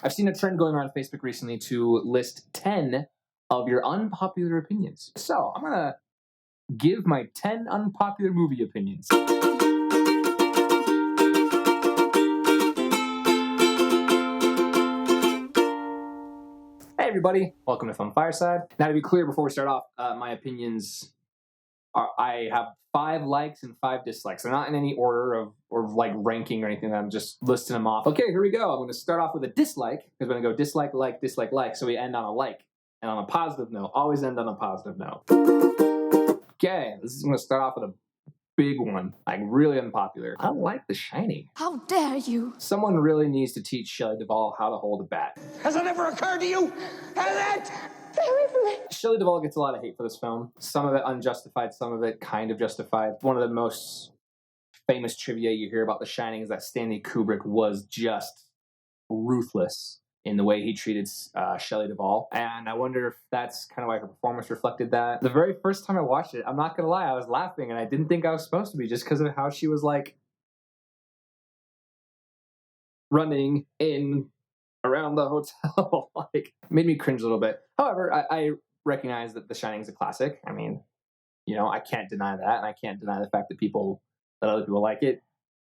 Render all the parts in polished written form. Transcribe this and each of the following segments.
I've seen a trend going around Facebook recently to list 10 of your unpopular opinions. So I'm going to give my 10 unpopular movie opinions. Hey everybody, welcome to Fireside. Now to be clear before we start off, my opinions are, I have 5 likes and 5 dislikes. They're not in any order or like ranking or anything. I'm just listing them off. Okay, here we go. I'm going to start off with a dislike because we're going to go dislike, like, dislike, like. So we end on a like. And on a positive note, always end on a positive note. Okay, this is going to start off with a big one, like really unpopular. I don't like The Shining. How dare you? Someone really needs to teach Shelley Duvall how to hold a bat. Has it ever occurred to you? Has it? Shelley Duvall gets a lot of hate for this film. Some of it unjustified, some of it kind of justified. One of the most famous trivia you hear about The Shining is that Stanley Kubrick was just ruthless in the way he treated Shelley Duvall. And I wonder if that's kind of why her performance reflected that. The very first time I watched it, I'm not going to lie, I was laughing and I didn't think I was supposed to be just because of how she was like running in around the hotel. Like, made me cringe a little bit. However, I recognize that The Shining is a classic. I mean, you know, I can't deny that, and I can't deny the fact that other people like it.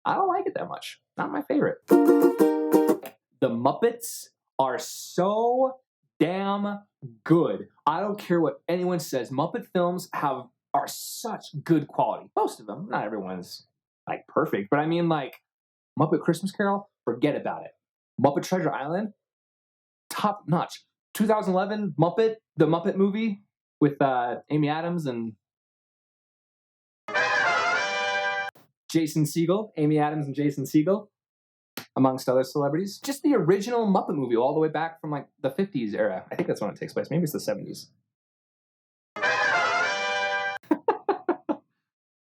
I don't like it that much. Not my favorite. The Muppets are so damn good. I don't care what anyone says. Muppet films are such good quality. Most of them. Not everyone's like perfect, but I mean, like Muppet Christmas Carol, forget about it. Muppet Treasure Island, top notch. 2011 the Muppet movie with Amy Adams and Jason Segel. Amy Adams and Jason Segel, amongst other celebrities. Just the original Muppet movie, all the way back from like the 50s era. I think that's when it takes place. Maybe it's the 70s.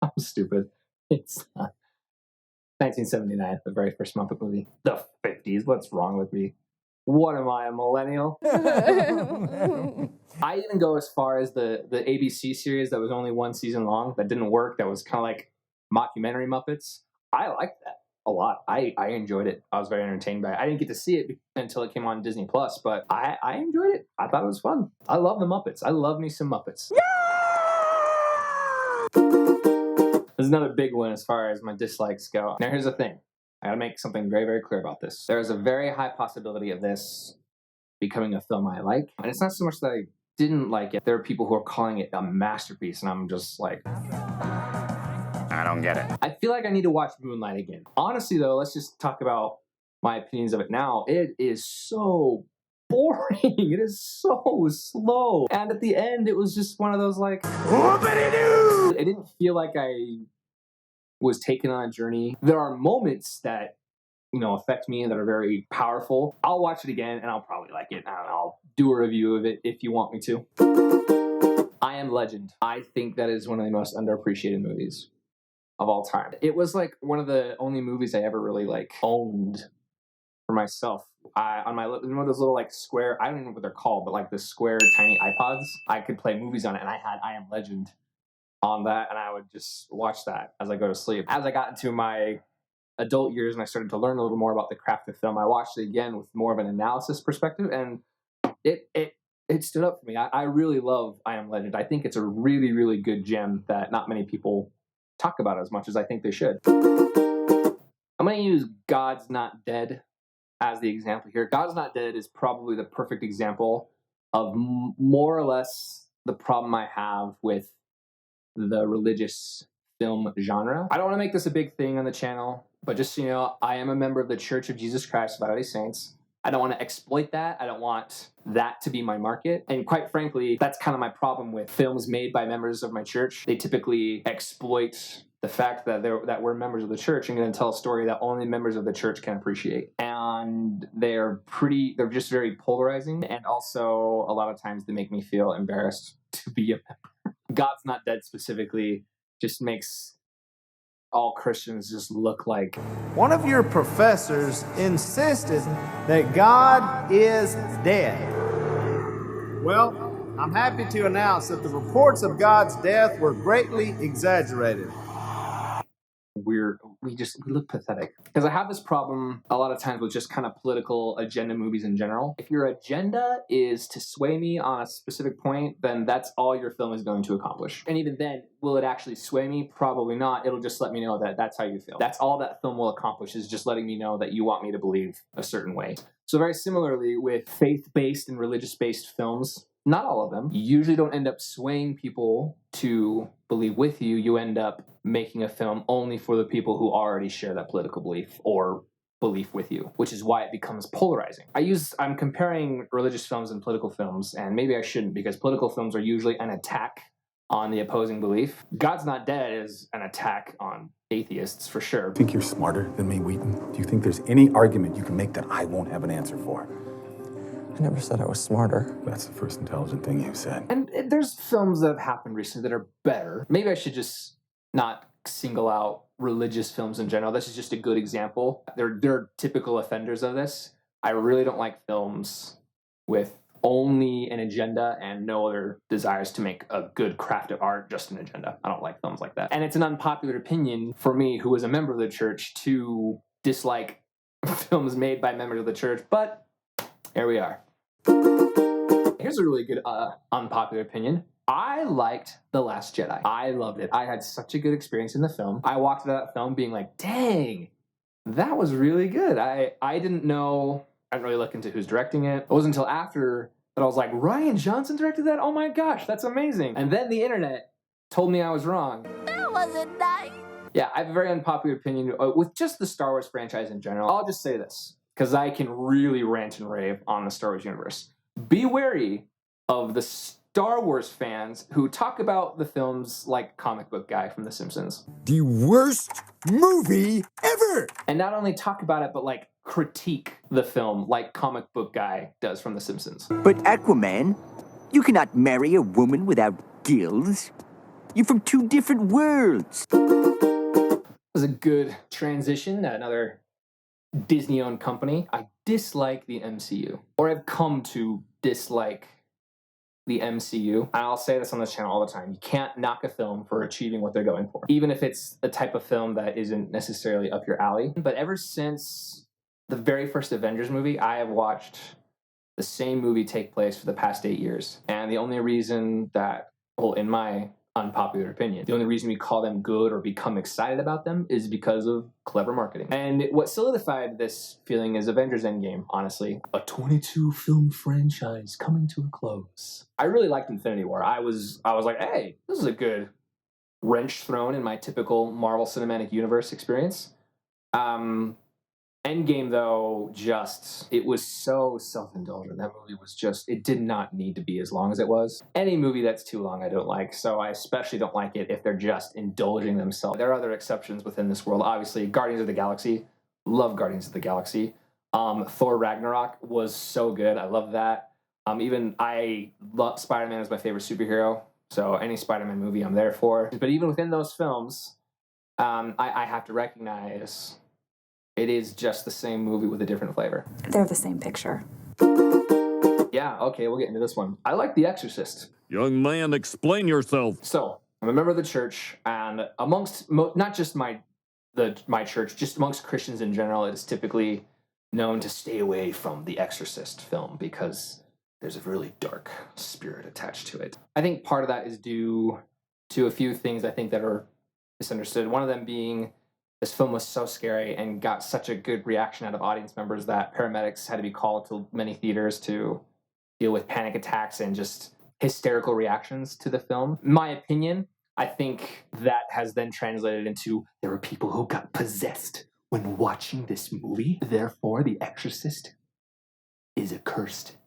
I'm stupid. It's not. 1979, the very first Muppet movie. The 50s, what's wrong with me? What am I, a millennial? I even go as far as the ABC series that was only 1 season long, that didn't work, that was kind of like mockumentary Muppets. I liked that a lot. I enjoyed it. I was very entertained by it. I didn't get to see it until it came on Disney Plus, but I enjoyed it. I thought it was fun. I love the Muppets. I love me some Muppets. Yeah! There's another big one as far as my dislikes go. Now here's the thing. I gotta make something very, very clear about this. There is a very high possibility of this becoming a film I like. And it's not so much that I didn't like it. There are people who are calling it a masterpiece, and I'm just like, I don't get it. I feel like I need to watch Moonlight again. Honestly, though, let's just talk about my opinions of it now. It is so boring. It is so slow. And at the end, it was just one of those like, whoopity-doo! It didn't feel like I was taken on a journey. There are moments that, you know, affect me and that are very powerful. I'll watch it again and I'll probably like it. I don't know. I'll do a review of it if you want me to. I Am Legend. I think that is one of the most underappreciated movies of all time. It was like one of the only movies I ever really like owned for myself. On my one of those little like square, I don't even know what they're called, but like the square tiny iPods, I could play movies on it, and I had I Am Legend on that, and I would just watch that as I go to sleep. As I got into my adult years and I started to learn a little more about the craft of film, I watched it again with more of an analysis perspective, and it stood up for me. I really love I Am Legend. I think it's a really, really good gem that not many people talk about as much as I think they should. I'm going to use God's Not Dead as the example here. God's Not Dead is probably the perfect example of more or less the problem I have with the religious film genre. I don't want to make this a big thing on the channel, but just so you know, I am a member of the Church of Jesus Christ of Latter-day Saints. I don't want to exploit that. I don't want that to be my market. And quite frankly, that's kind of my problem with films made by members of my church. They typically exploit the fact that we're members of the church and going to tell a story that only members of the church can appreciate. And they're just very polarizing. And also, a lot of times they make me feel embarrassed to be a member. God's Not Dead specifically just makes all Christians just look like... One of your professors insisted that God is dead. Well, I'm happy to announce that the reports of God's death were greatly exaggerated. we look pathetic. Because I have this problem a lot of times with just kind of political agenda movies in general. If your agenda is to sway me on a specific point, then that's all your film is going to accomplish. And even then, will it actually sway me? Probably not. It'll just let me know that that's how you feel. That's all that film will accomplish, is just letting me know that you want me to believe a certain way. So very similarly with faith-based and religious-based films, not all of them, you usually don't end up swaying people to believe with you. You end up making a film only for the people who already share that political belief or belief with you, which is why it becomes polarizing. I'm comparing religious films and political films, and maybe I shouldn't, because political films are usually an attack on the opposing belief. God's Not Dead is an attack on atheists, for sure. Think you're smarter than me, Wheaton? Do you think there's any argument you can make that I won't have an answer for? I never said I was smarter. That's the first intelligent thing you said. And there's films that have happened recently that are better. Maybe I should just not single out religious films in general. This is just a good example. They're typical offenders of this. I really don't like films with only an agenda and no other desires to make a good craft of art, just an agenda. I don't like films like that. And it's an unpopular opinion for me, who is a member of the church, to dislike films made by members of the church, but here we are. Here's a really good unpopular opinion. I liked The Last Jedi. I loved it. I had such a good experience in the film. I walked out of that film being like, dang, that was really good. I didn't know, I didn't really look into who's directing it. It wasn't until after that I was like, Rian Johnson directed that? Oh my gosh, that's amazing. And then the internet told me I was wrong. That wasn't nice. Yeah, I have a very unpopular opinion with just the Star Wars franchise in general. I'll just say this, because I can really rant and rave on the Star Wars universe. Be wary of the Star Wars fans who talk about the films like Comic Book Guy from The Simpsons. The worst movie ever! And not only talk about it, but like critique the film like Comic Book Guy does from The Simpsons. But Aquaman, you cannot marry a woman without gills. You're from two different worlds. This is a good transition to another Disney-owned company. I dislike the MCU, or I've come to dislike the MCU. And I'll say this on this channel all the time. You can't knock a film for achieving what they're going for, even if it's a type of film that isn't necessarily up your alley. But ever since the very first Avengers movie, I have watched the same movie take place for the past 8 years. And the only reason that, well, in my unpopular opinion, the only reason we call them good or become excited about them is because of clever marketing. And what solidified this feeling is Avengers Endgame, honestly. A 22-film franchise coming to a close. I really liked Infinity War. I was like, hey, this is a good wrench thrown in my typical Marvel Cinematic Universe experience. Endgame, though, it was so self-indulgent. That movie was it did not need to be as long as it was. Any movie that's too long I don't like, so I especially don't like it if they're just indulging themselves. There are other exceptions within this world. Obviously, Guardians of the Galaxy. Love Guardians of the Galaxy. Thor Ragnarok was so good. I love that. I love SpiderMan as my favorite superhero, so any Spider-Man movie I'm there for. But even within those films, I have to recognize it is just the same movie with a different flavor. They're the same picture. Yeah, okay, we'll get into this one. I like The Exorcist. Young man, explain yourself. So, I'm a member of the church, and amongst, not just my church, just amongst Christians in general, it is typically known to stay away from The Exorcist film because there's a really dark spirit attached to it. I think part of that is due to a few things I think that are misunderstood. One of them being this film was so scary and got such a good reaction out of audience members that paramedics had to be called to many theaters to deal with panic attacks and just hysterical reactions to the film. In my opinion, I think that has then translated into there were people who got possessed when watching this movie. Therefore, The Exorcist is a cursed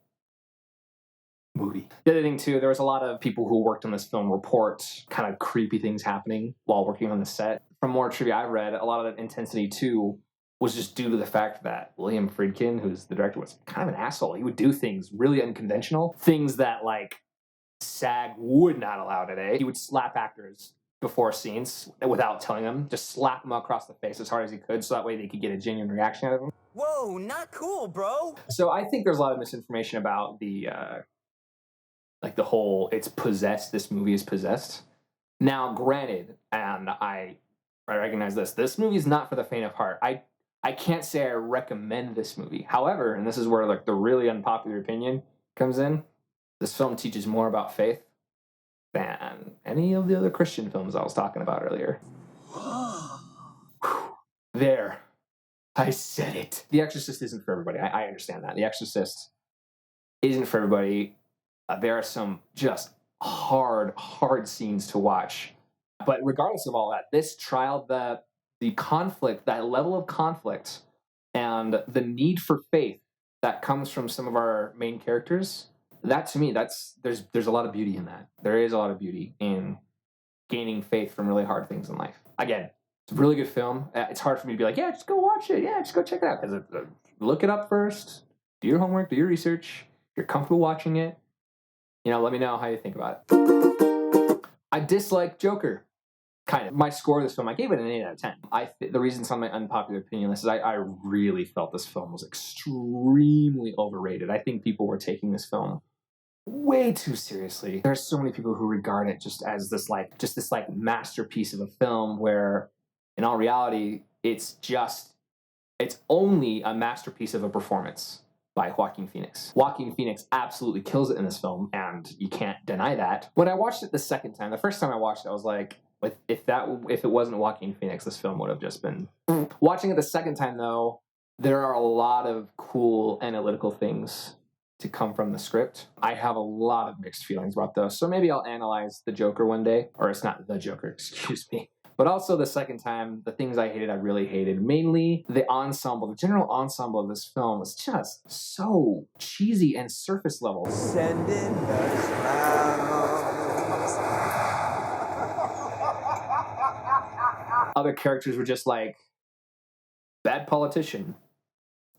movie. The other thing, too, there was a lot of people who worked on this film report kind of creepy things happening while working on the set. From more trivia I've read, a lot of that intensity, too, was just due to the fact that William Friedkin, who's the director, was kind of an asshole. He would do things really unconventional, things that, like, SAG would not allow today. He would slap actors before scenes without telling them, just slap them across the face as hard as he could so that way they could get a genuine reaction out of them. Whoa, not cool, bro. So I think there's a lot of misinformation about the whole, it's possessed, this movie is possessed. Now, granted, and I I recognize this. This movie is not for the faint of heart. I can't say I recommend this movie. However, and this is where like the really unpopular opinion comes in, this film teaches more about faith than any of the other Christian films I was talking about earlier. There. I said it. The Exorcist isn't for everybody. I understand that. The Exorcist isn't for everybody. There are some just hard scenes to watch. But regardless of all that, this trial, the conflict, that level of conflict, and the need for faith that comes from some of our main characters, that to me, there's a lot of beauty in that. There is a lot of beauty in gaining faith from really hard things in life. Again, it's a really good film. It's hard for me to be like, yeah, just go watch it. Yeah, just go check it out. Because look it up first. Do your homework. Do your research. If you're comfortable watching it, let me know how you think about it. I dislike Joker. Kind of. My score of this film, I gave it an 8 out of 10. The reason it's on my unpopular opinion list is I really felt this film was extremely overrated. I think people were taking this film way too seriously. There's so many people who regard it just as this masterpiece of a film where, in all reality, it's only a masterpiece of a performance by Joaquin Phoenix. Joaquin Phoenix absolutely kills it in this film, and you can't deny that. When I watched it the second time, the first time I watched it, I was like, if it wasn't Joaquin Phoenix, this film would have just been. Watching it the second time, though, there are a lot of cool analytical things to come from the script. I have a lot of mixed feelings about those, so maybe I'll analyze the Joker one day, or it's not the Joker, excuse me. But also the second time, the things I hated, I really hated. Mainly the general ensemble of this film was just so cheesy and surface level. Send in the clowns. Other characters were just like bad politician,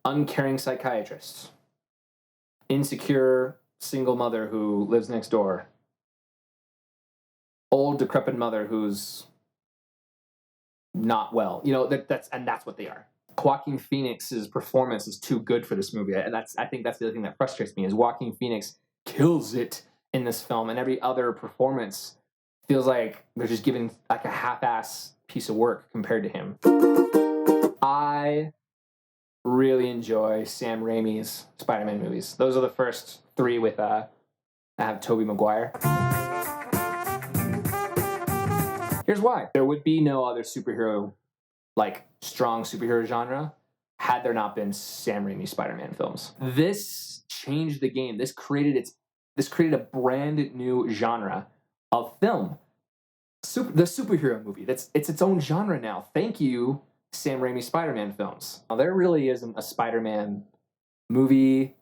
uncaring psychiatrist, insecure single mother who lives next door, old decrepit mother who's not well. That's what they are. Joaquin Phoenix's performance is too good for this movie. And I think that's the other thing that frustrates me is Joaquin Phoenix kills it in this film, and every other performance feels like they're just giving like a half-ass piece of work compared to him. I really enjoy Sam Raimi's Spider-Man movies. Those are the first 3 with I have Tobey Maguire. Here's why. There would be no other strong superhero genre had there not been Sam Raimi Spider-Man films. This changed the game. This created a brand new genre of film. The superhero movie. It's its own genre now. Thank you, Sam Raimi Spider-Man films. Now, there really isn't a Spider-Man movie,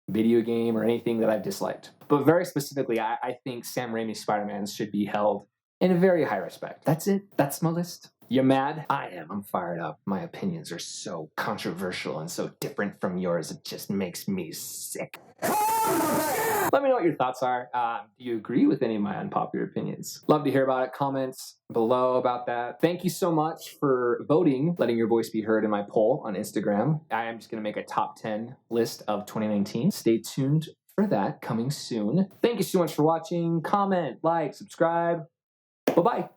video game, or anything that I've disliked. But very specifically, I think Sam Raimi Spider-Man should be held in a very high respect. That's it. That's my list. You mad? I am. I'm fired up. My opinions are so controversial and so different from yours, it just makes me sick. Let me know what your thoughts are. Do you agree with any of my unpopular opinions? Love to hear about it. Comments below about that. Thank you so much for voting, letting your voice be heard in my poll on Instagram. I am just going to make a top 10 list of 2019. Stay tuned for that, coming soon. Thank you so much for watching. Comment, like, subscribe. Bye-bye.